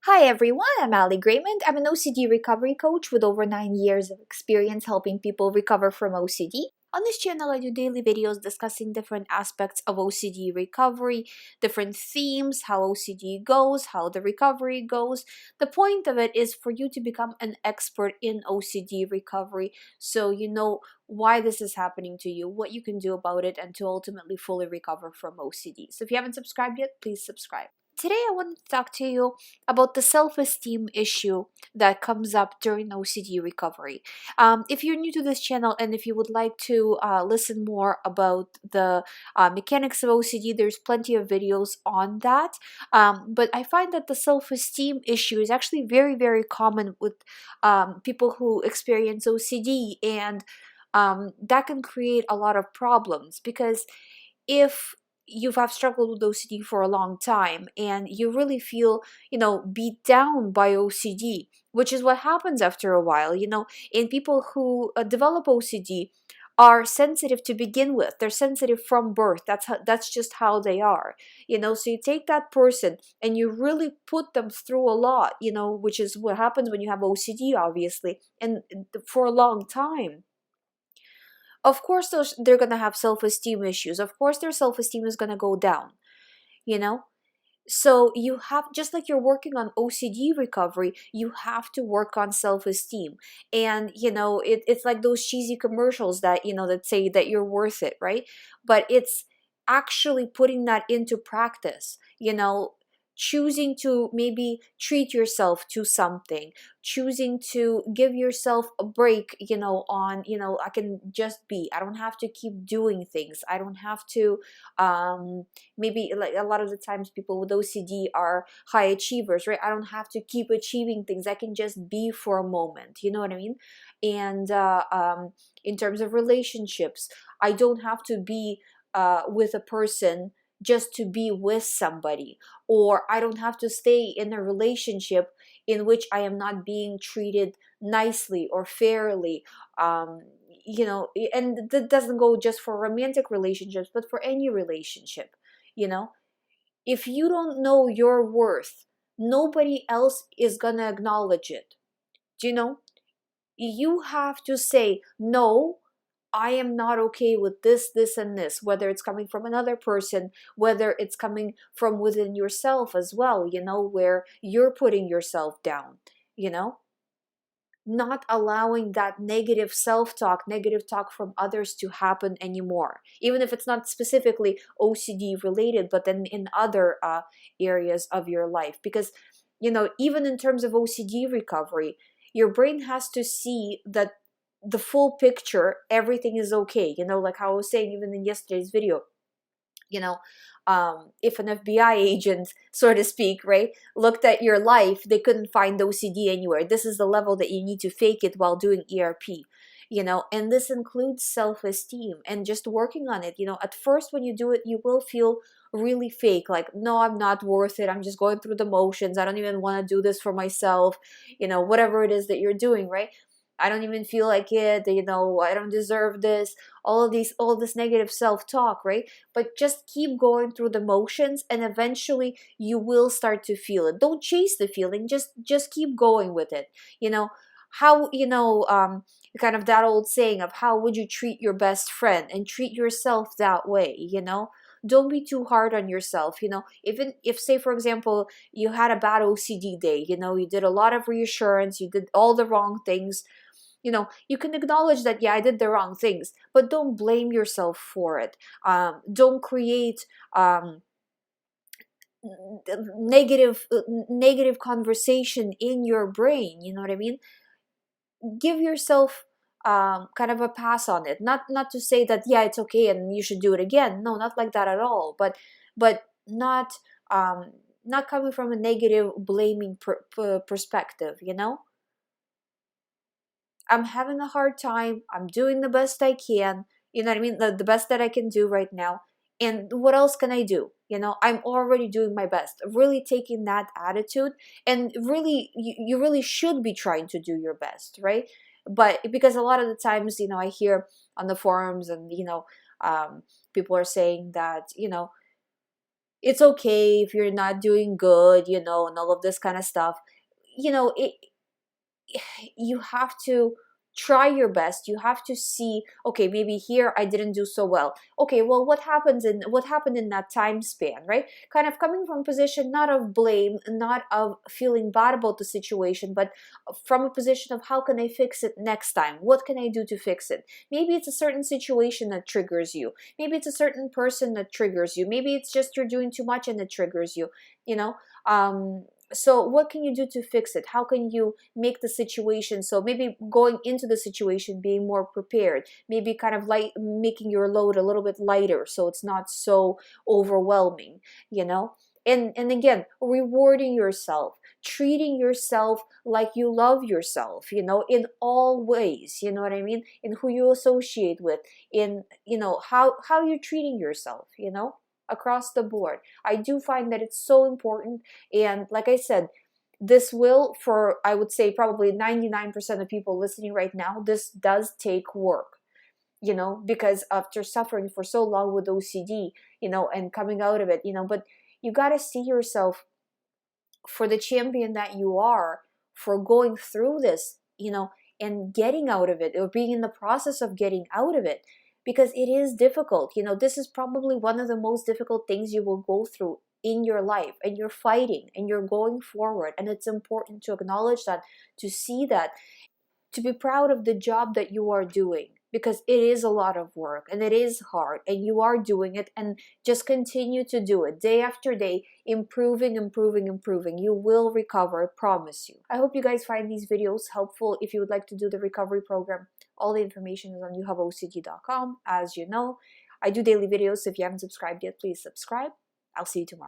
Hi everyone, I'm Ali GREYMOND. I'm an OCD recovery coach with over 9 years of experience helping people recover from OCD. On this channel, I do daily videos discussing different aspects of OCD recovery, different themes, how OCD goes, how the recovery goes. The point of it is for you to become an expert in OCD recovery so you know why this is happening to you, what you can do about it, and to ultimately fully recover from OCD. So if you haven't subscribed yet, please subscribe. Today, I want to talk to you about the self-esteem issue that comes up during OCD recovery. If you're new to this channel and if you would like to listen more about the mechanics of OCD, there's plenty of videos on that. But I find that the self-esteem issue is actually very, very common with people who experience OCD, and that can create a lot of problems because if you have struggled with OCD for a long time and you really feel, beat down by OCD, which is what happens after a while, in people who develop OCD are sensitive to begin with. They're sensitive from birth. That's just how they are. So you take that person and you really put them through a lot, which is what happens when you have OCD, obviously, and for a long time. Of course they're gonna have self-esteem issues. Of course their self-esteem is gonna go down, you know so you have, just like you're working on OCD recovery, you have to work on self-esteem. And it's like those cheesy commercials that that say that you're worth it, right? But it's actually putting that into practice, choosing to maybe treat yourself to something, choosing to give yourself a break, on, I can just be, I don't have to keep doing things, I don't have to maybe, like, a lot of the times people with OCD are high achievers, right? I don't have to keep achieving things, I can just be for a moment, you know what I mean? And in terms of relationships, I don't have to be with a person just to be with somebody, or I don't have to stay in a relationship in which I am not being treated nicely or fairly. And that doesn't go just for romantic relationships, but for any relationship. you know if you don't know your worth, nobody else is gonna acknowledge it. Do you know? You have to say, no, I am not okay with this, and this, whether it's coming from another person, whether it's coming from within yourself as well, where you're putting yourself down, you know? Not allowing that negative self-talk, negative talk from others to happen anymore, even if it's not specifically OCD related, but then in other areas of your life. Because, even in terms of OCD recovery, your brain has to see that the full picture, everything is okay, like how I was saying even in yesterday's video. you know if an FBI agent, so to speak, right, looked at your life, they couldn't find OCD anywhere. This is the level that you need to fake it while doing ERP. And this includes self-esteem and just working on it. At first when you do it, you will feel really fake, like, no, I'm not worth it, I'm just going through the motions, I don't even want to do this for myself, whatever it is that you're doing, right? I don't even feel like it, I don't deserve this, all this negative self-talk, right? But just keep going through the motions and eventually you will start to feel it. Don't chase the feeling, just keep going with it. How, kind of that old saying of how would you treat your best friend, and treat yourself that way. Don't be too hard on yourself. Even if, say for example, you had a bad OCD day, you did a lot of reassurance, you did all the wrong things, you can acknowledge that, yeah, I did the wrong things, but don't blame yourself for it. Don't create negative conversation in your brain. You know what I mean? Give yourself kind of a pass on it. Not to say that, yeah, it's okay and you should do it again. No, not like that at all. But not coming from a negative blaming perspective. I'm having a hard time. I'm doing the best I can. You know what I mean? The best that I can do right now. And what else can I do? I'm already doing my best. Really taking that attitude, and really, you really should be trying to do your best, right? But because a lot of the times, I hear on the forums, and, people are saying that, it's okay if you're not doing good, and all of this kind of stuff. It you have to try your best. You have to see, okay, maybe here I didn't do so well. Okay, well, what happened in that time span, right? Kind of coming from a position not of blame, not of feeling bad about the situation, but from a position of how can I fix it next time? What can I do to fix it? Maybe it's a certain situation that triggers you. Maybe it's a certain person that triggers you. Maybe it's just you're doing too much and it triggers you, you know? So what can you do to fix it? How can you make the situation, so maybe going into the situation being more prepared, maybe kind of like making your load a little bit lighter so it's not so overwhelming, you know? And again, rewarding yourself, treating yourself like you love yourself, in all ways, you know what I mean? In who you associate with, in, how you're treating yourself, across the board. I do find that it's so important. And like I said, this will, for I would say probably 99% of people listening right now, this does take work, because after suffering for so long with OCD, and coming out of it, but you got to see yourself for the champion that you are, for going through this, and getting out of it, or being in the process of getting out of it, because it is difficult. This is probably one of the most difficult things you will go through in your life, and you're fighting and you're going forward, and it's important to acknowledge that, to see that, to be proud of the job that you are doing, because it is a lot of work and it is hard, and you are doing it, and just continue to do it day after day, improving, improving, improving. You will recover, I promise you. I hope you guys find these videos helpful. If you would like to do the recovery program, all the information is on youhaveocd.com. As you know, I do daily videos, so if you haven't subscribed yet, please subscribe. I'll see you tomorrow.